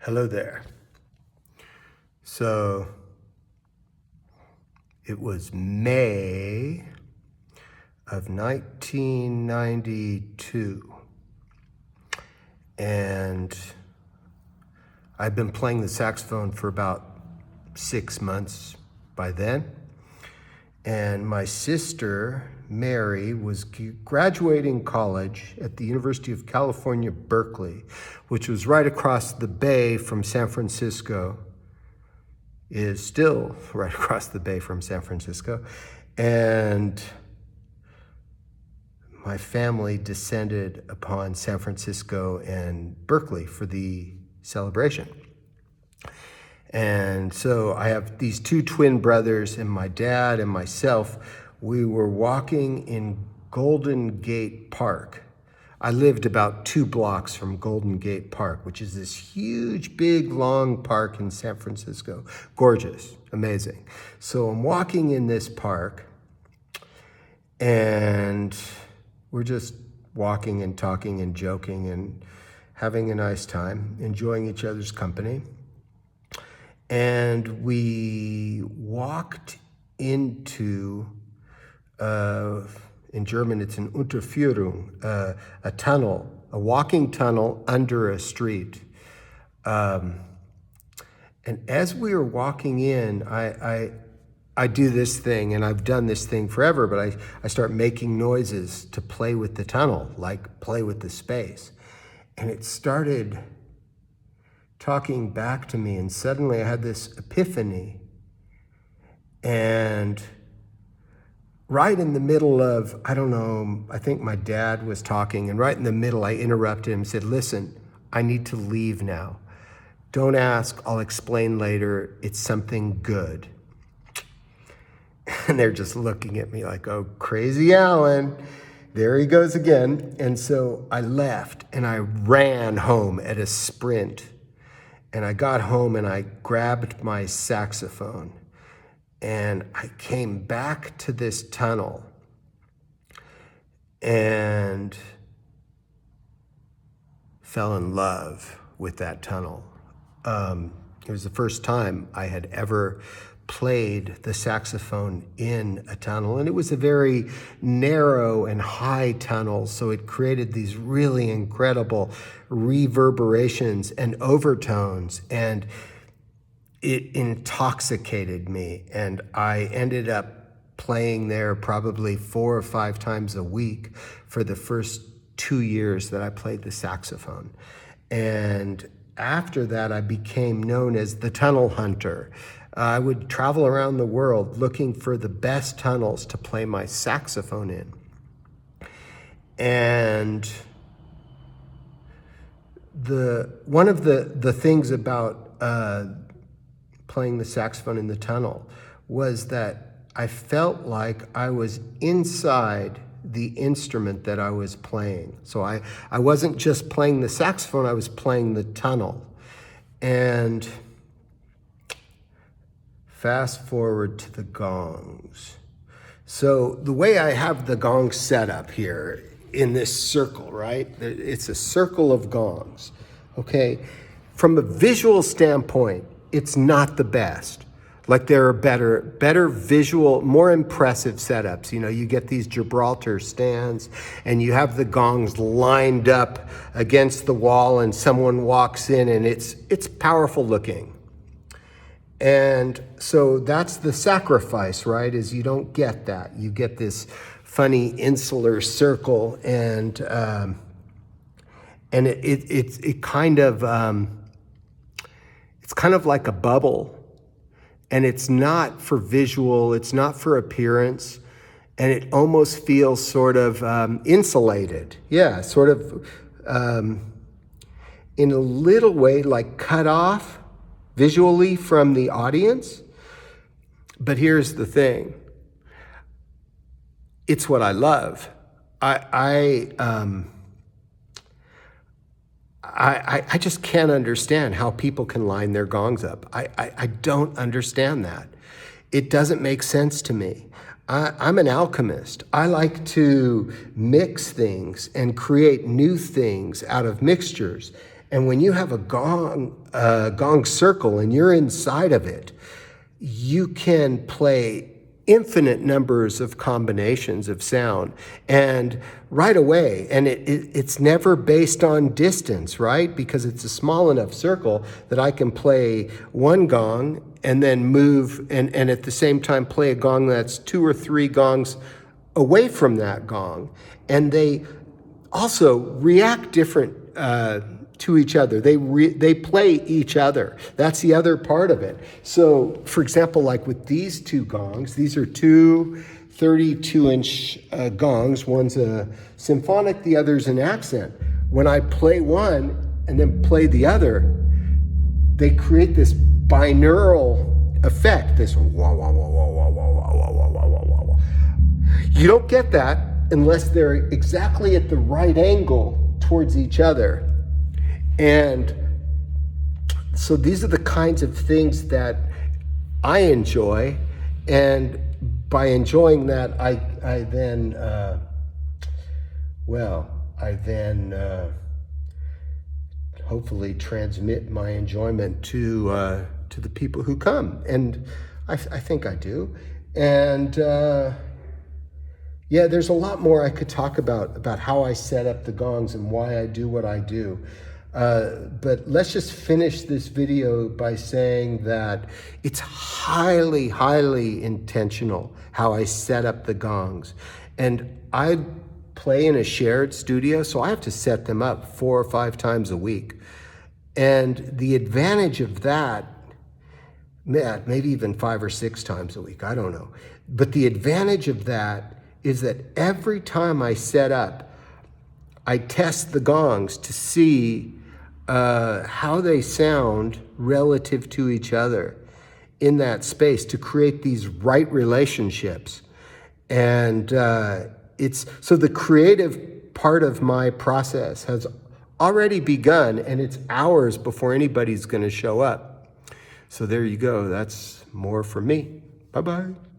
Hello there. So it was May of 1992, and I'd been playing the saxophone for about 6 months by then. And my sister, Mary, was graduating college at the University of California, Berkeley, which was right across the bay from San Francisco, is still right across the bay from San Francisco. And my family descended upon San Francisco and Berkeley for the celebration. And so I have these two twin brothers, and my dad and myself. We were walking in Golden Gate Park. I lived about 2 blocks from Golden Gate Park, which is this huge, big, long park in San Francisco. Gorgeous, amazing. So I'm walking in this park, and we're just walking and talking and joking and having a nice time, enjoying each other's company. And we walked into, in German, it's an Unterführung, a tunnel, a walking tunnel under a street. And as we were walking in, I do this thing, and I've done this thing forever, but I start making noises to play with the tunnel, like play with the space. And it started talking back to me, and suddenly I had this epiphany. And right in the middle of, I don't know, I think my dad was talking, and right in the middle I interrupted him and said, "Listen, I need to leave now. Don't ask, I'll explain later. It's something good." And they're just looking at me like, "Oh, crazy Alan, there he goes again." And so I left and I ran home at a sprint. And I got home and I grabbed my saxophone and I came back to this tunnel and fell in love with that tunnel. It was the first time I had ever played the saxophone in a tunnel, and it was a very narrow and high tunnel, so it created these really incredible reverberations and overtones, and it intoxicated me. And I ended up playing there probably 4 or 5 times a week for the first 2 years that I played the saxophone. And after that, I became known as the tunnel hunter. I would travel around the world looking for the best tunnels to play my saxophone in. And one of the things about playing the saxophone in the tunnel was that I felt like I was inside the instrument that I was playing. So I wasn't just playing the saxophone, I was playing the tunnel. And fast forward to the gongs. So the way I have the gong set up here in this circle, right? It's a circle of gongs, okay? From a visual standpoint, it's not the best. Like there are better visual, more impressive setups. You know, you get these Gibraltar stands and you have the gongs lined up against the wall and someone walks in and it's powerful looking. And so that's the sacrifice, right? Is you don't get that. You get this funny insular circle, and it kind of it's kind of like a bubble, and it's not for visual, it's not for appearance, and it almost feels sort of insulated. Yeah, sort of in a little way like cut off visually from the audience. But here's the thing. It's what I love. I just can't understand how people can line their gongs up. I don't understand that. It doesn't make sense to me. I'm an alchemist. I like to mix things and create new things out of mixtures. And when you have a gong circle and you're inside of it, you can play infinite numbers of combinations of sound and right away. And it's never based on distance, right? Because it's a small enough circle that I can play one gong and then move and at the same time play a gong that's 2 or 3 gongs away from that gong. And they also react different to each other. They play each other. That's the other part of it. So, for example, like with these 2 gongs, these are 2 32-inch gongs. One's a symphonic, the other's an accent. When I play one and then play the other, they create this binaural effect, this wah, wah, wah, wah, wah, wah, wah, wah, wah, wah, wah, wah. You don't get that unless they're exactly at the right angle towards each other. And so these are the kinds of things that I enjoy, and by enjoying that, I then hopefully transmit my enjoyment to the people who come, and I think I do. And yeah, there's a lot more I could talk about how I set up the gongs and why I do what I do. But let's just finish this video by saying that it's highly, highly intentional how I set up the gongs. And I play in a shared studio, so I have to set them up 4 or 5 times a week. And the advantage of that, maybe even 5 or 6 times a week, I don't know. But the advantage of that is that every time I set up, I test the gongs to see how they sound relative to each other in that space to create these right relationships. And so the creative part of my process has already begun, and it's hours before anybody's going to show up. So there you go. That's more for me. Bye-bye.